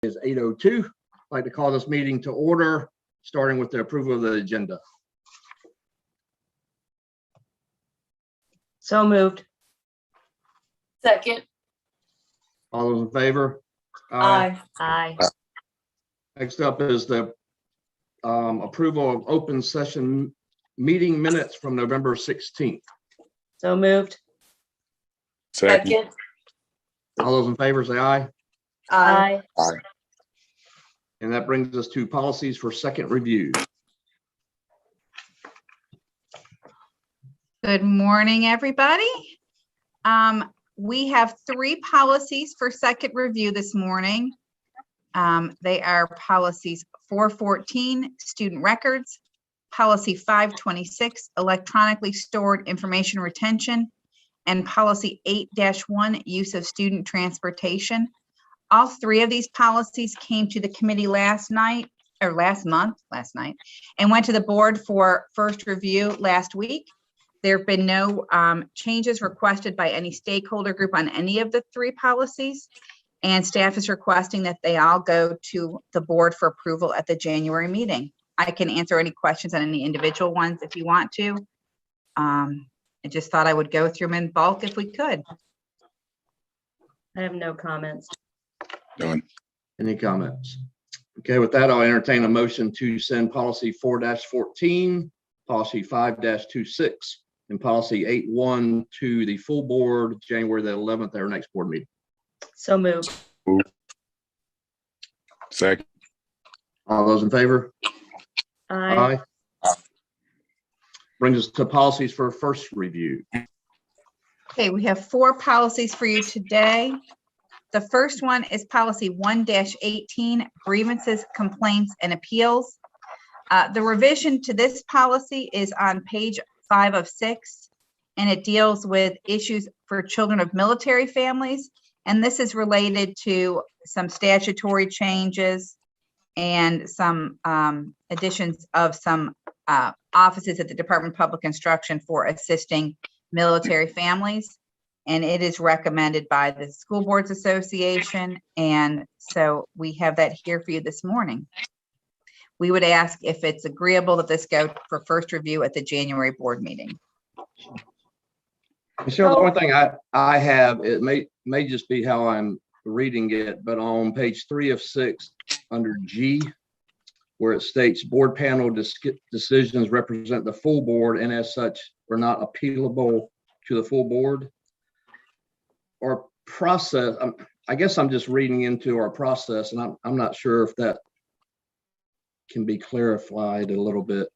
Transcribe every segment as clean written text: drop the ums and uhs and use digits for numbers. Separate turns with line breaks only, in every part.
is 8:02. I'd like to call this meeting to order, starting with the approval of the agenda.
So moved.
Second.
All those in favor?
Aye.
Aye.
Next up is the approval of open session meeting minutes from November 16th.
So moved.
Second.
All those in favor say aye.
Aye.
And that brings us to policies for second review.
Good morning, everybody. We have 3 policies for second review this morning. They are policies 414, student records, policy 526, electronically stored information retention, and policy 8-1, use of student transportation. All 3 of these policies came to the committee last night, and went to the board for first review last week. There have been no changes requested by any stakeholder group on any of the 3 policies, and staff is requesting that they all go to the board for approval at the January meeting. I can answer any questions on any individual ones if you want to. I just thought I would go through them in bulk if we could.
I have no comments.
None.
Any comments? Okay, with that, I'll entertain a motion to send policy 4-14, policy 5-26, and policy 8-1 to the full board January the 11th, our next board meeting.
So moved.
Second.
All those in favor?
Aye.
Brings us to policies for first review.
Okay, we have 4 policies for you today. The first one is policy 1-18, grievances, complaints, and appeals. The revision to this policy is on page 5 of 6, and it deals with issues for children of military families. And this is related to some statutory changes and some additions of some offices at the Department of Public Instruction for assisting military families. And it is recommended by the School Boards Association. And so we have that here for you this morning. We would ask if it's agreeable that this go for first review at the January board meeting.
Michelle, the only thing I have, it may just be how I'm reading it, but on page 3 of 6 under G, where it states board panel decisions represent the full board and as such are not appealable to the full board. Or process, I guess I'm just reading into our process, and I'm not sure if that can be clarified a little bit.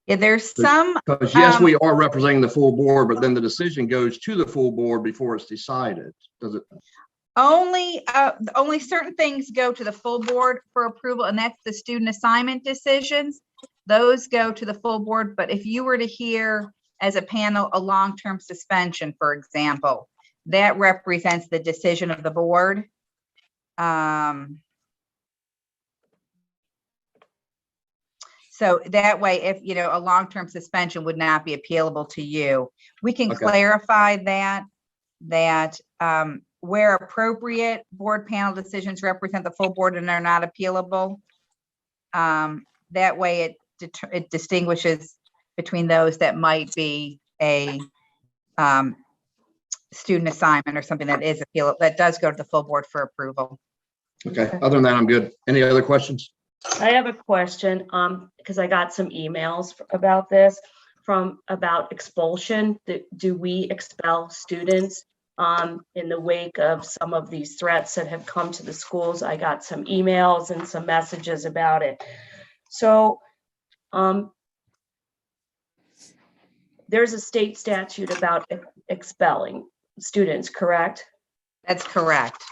Yeah, there's some.
Because yes, we are representing the full board, but then the decision goes to the full board before it's decided. Does it?
Only certain things go to the full board for approval, and that's the student assignment decisions. Those go to the full board. But if you were to hear as a panel a long-term suspension, for example, that represents the decision of the board. So that way, if a long-term suspension would not be appealable to you, we can clarify that where appropriate, board panel decisions represent the full board and are not appealable. That way, it distinguishes between those that might be a student assignment or something that is appealable, that does go to the full board for approval.
Okay. Other than that, I'm good. Any other questions?
I have a question, because I got some emails about this about expulsion. Do we expel students in the wake of some of these threats that have come to the schools? I got some emails and some messages about it. So there's a state statute about expelling students, correct?
That's correct.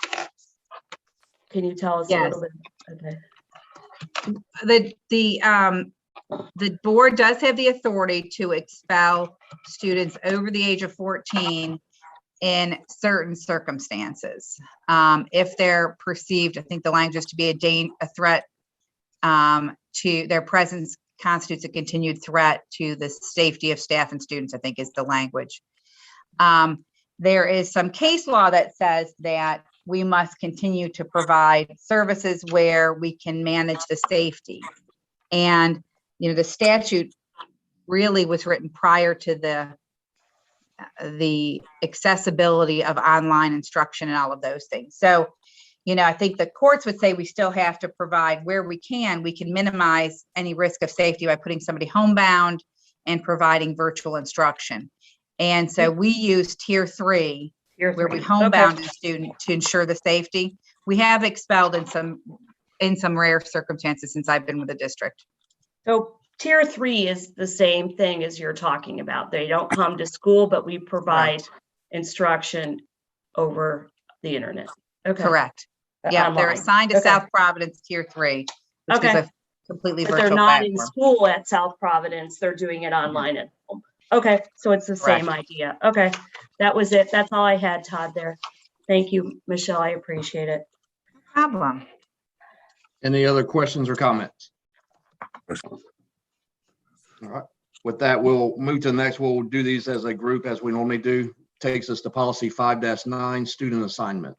Can you tell us a little bit? Okay.
The board does have the authority to expel students over the age of 14 in certain circumstances. If they're perceived, I think the language is to be a threat to their presence constitutes a continued threat to the safety of staff and students, I think is the language. There is some case law that says that we must continue to provide services where we can manage the safety. And, the statute really was written prior to the accessibility of online instruction and all of those things. So, I think the courts would say we still have to provide where we can minimize any risk of safety by putting somebody homebound and providing virtual instruction. And so we use tier 3, where we homebound a student to ensure the safety. We have expelled in some rare circumstances since I've been with the district.
So tier 3 is the same thing as you're talking about. They don't come to school, but we provide instruction over the internet. Okay.
Correct. Yeah,
Online.
they're assigned to South Providence tier 3, which is a completely
But
virtual
they're not
platform.
in school at South Providence. They're doing it online at home. Okay, so it's the same idea. Okay, that was it. That's all I had, Todd, there. Thank you, Michelle. I appreciate it.
No problem.
Any other questions or comments? All right. With that, we'll move to the next. We'll do these as a group as we normally do. Takes us to policy 5-9, student assignment.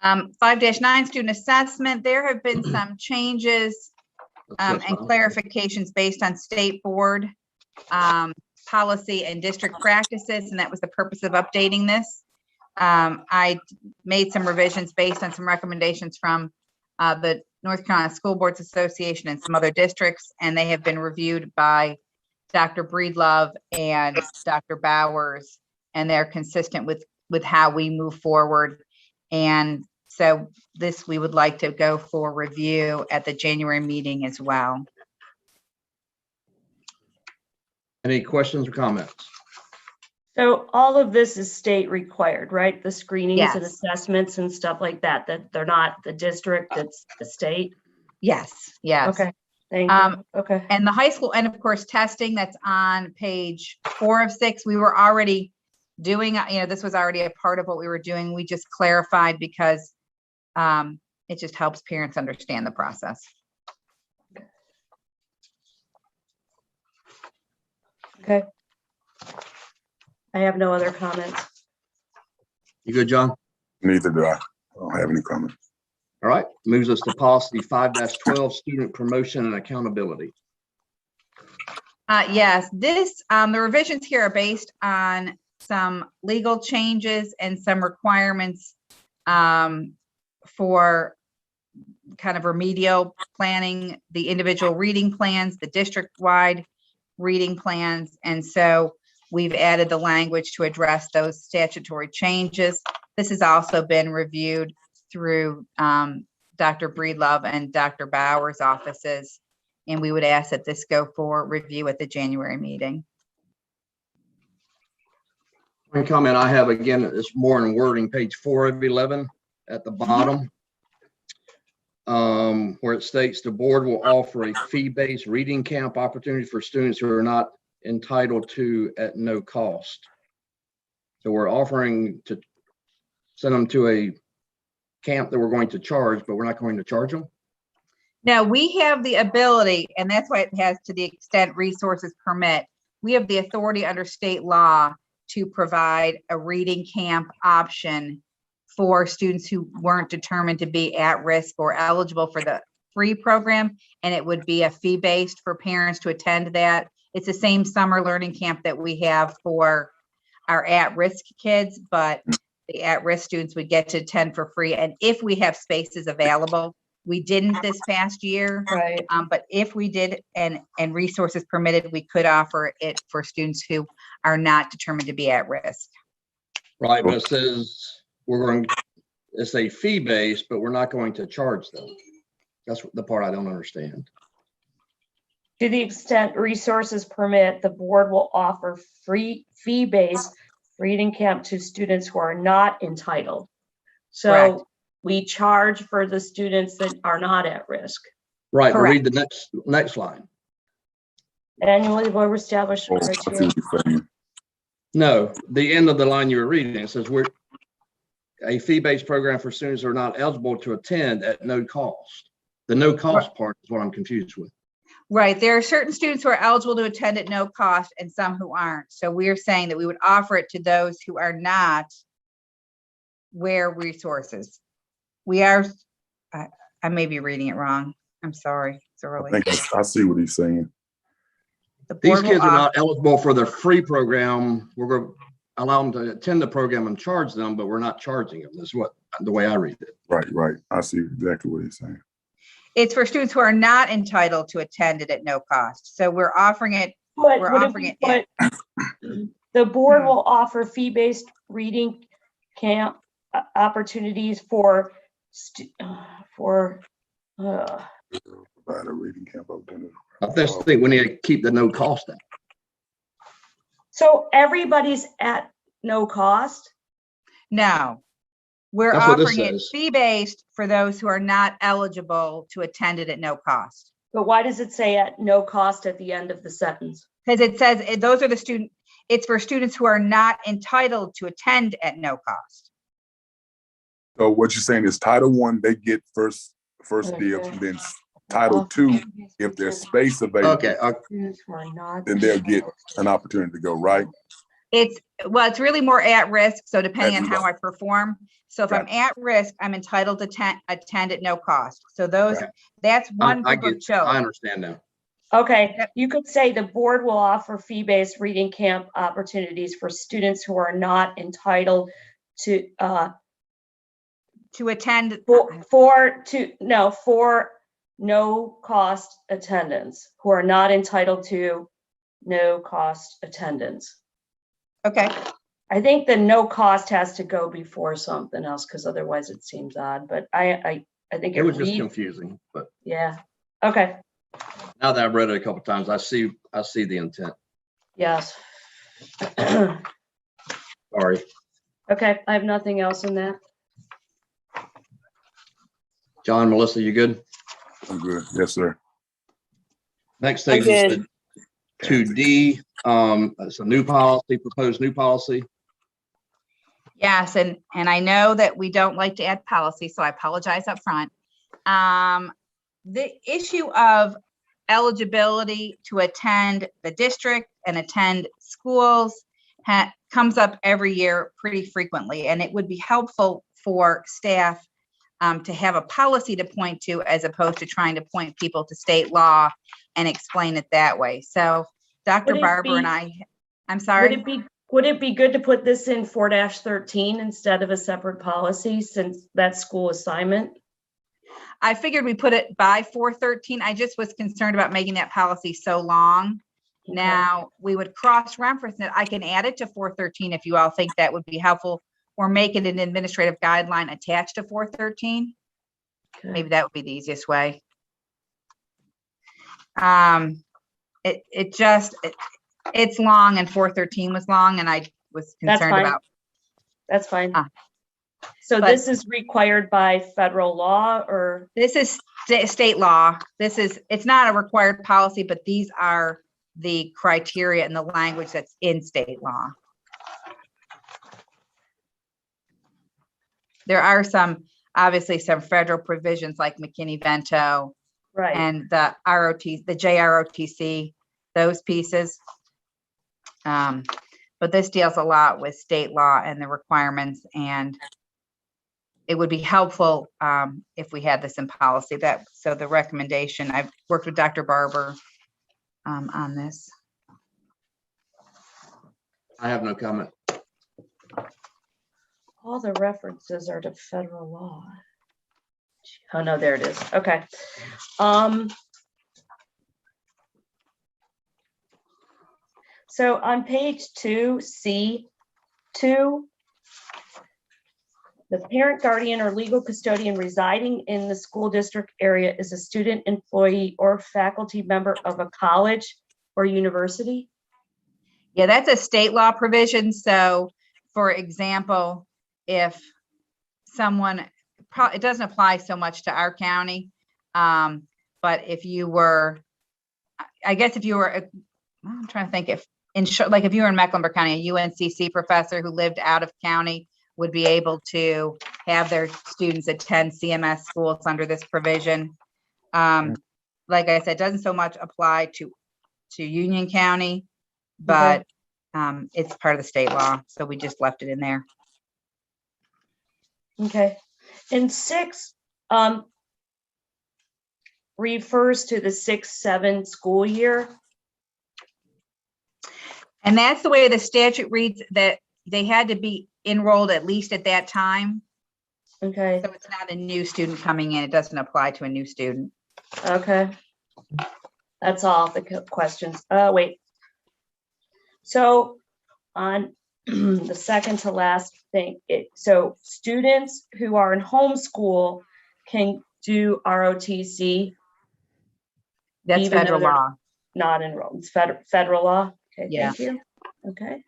5-9 student assessment. There have been some changes and clarifications based on state board policy and district practices, and that was the purpose of updating this. I made some revisions based on some recommendations from the North Carolina School Boards Association and some other districts, and they have been reviewed by Dr. Breedlove and Dr. Bowers, and they're consistent with how we move forward. And so this we would like to go for review at the January meeting as well.
Any questions or comments?
So all of this is state required, right? The screenings and
Yes.
assessments and stuff like that, that they're not the district, it's the state.
Yes.
Okay, thank you. Okay.
And the high school, and of course, testing, that's on page 4 of 6. We were already doing, this was already a part of what we were doing. We just clarified because it just helps parents understand the process.
Okay. I have no other comments.
You good, John?
Neither do I. I don't have any comments.
All right, moves us to policy 5-12, student promotion and accountability.
Yes, the revisions here are based on some legal changes and some requirements for kind of remedial planning, the individual reading plans, the district-wide reading plans. And so we've added the language to address those statutory changes. This has also been reviewed through Dr. Breedlove and Dr. Bowers' offices, and we would ask that this go for review at the January meeting.
One comment I have, again, is more in wording, page 4 of 11 at the bottom, where it states the board will offer a fee-based reading camp opportunity for students who are not entitled to at no cost. So we're offering to send them to a camp that we're going to charge, but we're not going to charge them.
Now, we have the ability, and that's why it has to the extent resources permit, we have the authority under state law to provide a reading camp option for students who weren't determined to be at risk or eligible for the free program. And it would be a fee-based for parents to attend that. It's the same summer learning camp that we have for our at-risk kids, but the at-risk students would get to attend for free. And if we have spaces available, we didn't this past year,
Right.
but if we did and resources permitted, we could offer it for students who are not determined to be at risk.
Right, but it says it's a fee-based, but we're not going to charge them. That's the part I don't understand.
To the extent resources permit, the board will offer free fee-based reading camp to students who are not entitled. So
Correct.
we charge for the students that are not at risk.
Right, but read
Correct.
the next line.
Annually, will establish
Oh, I see
criteria.
what you're saying.
No, the end of the line you were reading, it says we're a fee-based program for students who are not eligible to attend at no cost. The no cost part is what I'm confused with.
Right. There are certain students who are eligible to attend at no cost and some who aren't. So we're saying that we would offer it to those who are not where resources. We are, I may be reading it wrong. I'm sorry, it's
I
early.
think I see what he's saying.
The
These
board will
kids are
off-
not eligible for the free program. We're going to allow them to attend the program and charge them, but we're not charging them. That's what, the way I read it.
Right. I see exactly what he's saying.
It's for students who are not entitled to attend it at no cost. So we're offering it,
But
we're
would
offering
it
it
be, but the board will offer fee-based reading camp opportunities for,
Provide a reading camp opportunity.
I just think we need to keep the no cost out.
so everybody's at no cost?
no. We're
That's what this
offering it
says.
fee-based for those who are not eligible to attend it at no cost.
But why does it say at no cost at the end of the sentence?
Because it says those are the it's for students who are not entitled to attend at no cost.
So what you're saying is Title I, they get first dibs, and then Title II, if there's space available,
Okay,
Students who are not
then they'll get an opportunity to go, right?
It's really more at risk. So depending
At
on how I perform. So if I'm
Gotcha.
at risk, I'm entitled to attend at no cost. So
Right.
that's one
I
group of
get, I
children.
understand now.
Okay,
Yep.
you could say the board will offer fee-based reading camp opportunities for students who are not entitled to,
To attend,
for no cost attendance, who are not entitled to no cost attendance.
okay,
I think the no cost has to go before something else, because otherwise it seems odd, but I think
It
it
was just
reads,
confusing, but
yeah, okay,
now that I've read it a couple times, I see the intent.
yes.
Sorry.
Okay, I have nothing else in that.
John, Melissa, you good?
I'm good. Yes, sir.
Next
I'm
takes us
good.
to 2D. It's a new policy, proposed new policy.
yes, and I know that we don't like to add policy, so I apologize up front. The issue of eligibility to attend the district and attend schools comes up every year pretty frequently, and it would be helpful for staff to have a policy to point to as opposed to trying to point people to state law and explain it that way. So Dr.
Would it
Barber and
be-
I'm sorry.
Would it be good to put this in 4-13 instead of a separate policy, since that's school assignment?
I figured we put it by 413. I just was concerned about making that policy so long.
Okay.
Now, we would cross-reference it. I can add it to 413 if you all think that would be helpful, or make it an administrative guideline attached to 413.
Okay.
Maybe that would be the easiest way. It's long, and 413 was long, and I was
That's
concerned
fine.
about.
That's fine. So
but-
this is required by federal law, or?
This is state law. It's not a required policy, but these are the criteria and the language that's in state law. There are obviously some federal provisions like McKinney-Vento
Right.
and the JROTC, those pieces. But this deals a lot with state law and the requirements, and it would be helpful if we had this in policy. So the recommendation, I've worked with Dr. Barber on this.
I have no comment.
All the references are to federal law. Oh, no, there it is. Okay. So on page 2C2, the parent, guardian, or legal custodian residing in the school district area is a student, employee, or faculty member of a college or university.
Yeah, that's a state law provision. So for example, if someone, it doesn't apply so much to our county, but if you were, I'm trying to think if you were in Mecklenburg County, a UNCC professor who lived out of county would be able to have their students attend CMS schools under this provision. Like I said, it doesn't so much apply to Union County, but it's part of the state law. So we just left it in there.
Okay. And 6, refers to the 6-7 school year.
And that's the way the statute reads, that they had to be enrolled at least at that time.
Okay,
So it's not a new student coming in. It doesn't apply to a new student.
okay. That's all the questions. Wait. So on the second to last thing, so students who are in homeschool can do ROTC,
That's
Even though
federal
they're-
law.
not enrolled. It's federal law. Okay,
Yeah.
thank you. Okay.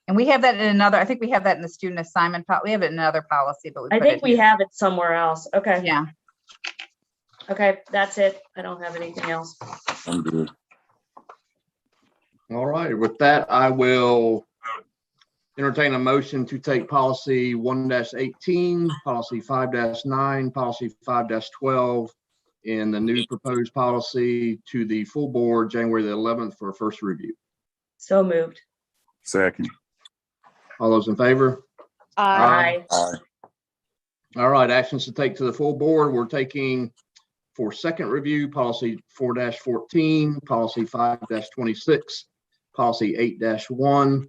And we have that in another, I think we have that in the student assignment, we have it in another policy, but
I
put
think
it
we
here.
have it somewhere else. Okay.
Yeah,
Okay, that's it. I don't have anything else.
I'm good.
All right, with that, I will entertain a motion to take policy 1-18, policy 5-9, policy 5-12, and the new proposed policy to the full board January the 11th for first review.
So moved.
Second.
All those in favor?
Aye.
Aye.
All right, actions to take to the full board. We're taking for second review, policy 4-14, policy 5-26, policy 8-1.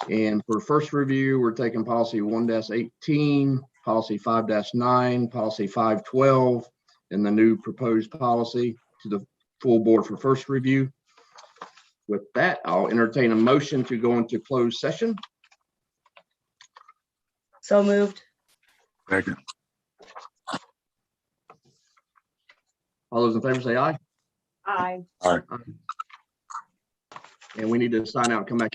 And for first review, we're taking policy 1-18, policy 5-9, policy 5-12, and the new proposed policy to the full board for first review. With that, I'll entertain a motion to go into closed session.
So moved.
Second.
All those in favor say aye.
Aye.
Aye.
And we need to sign out and come back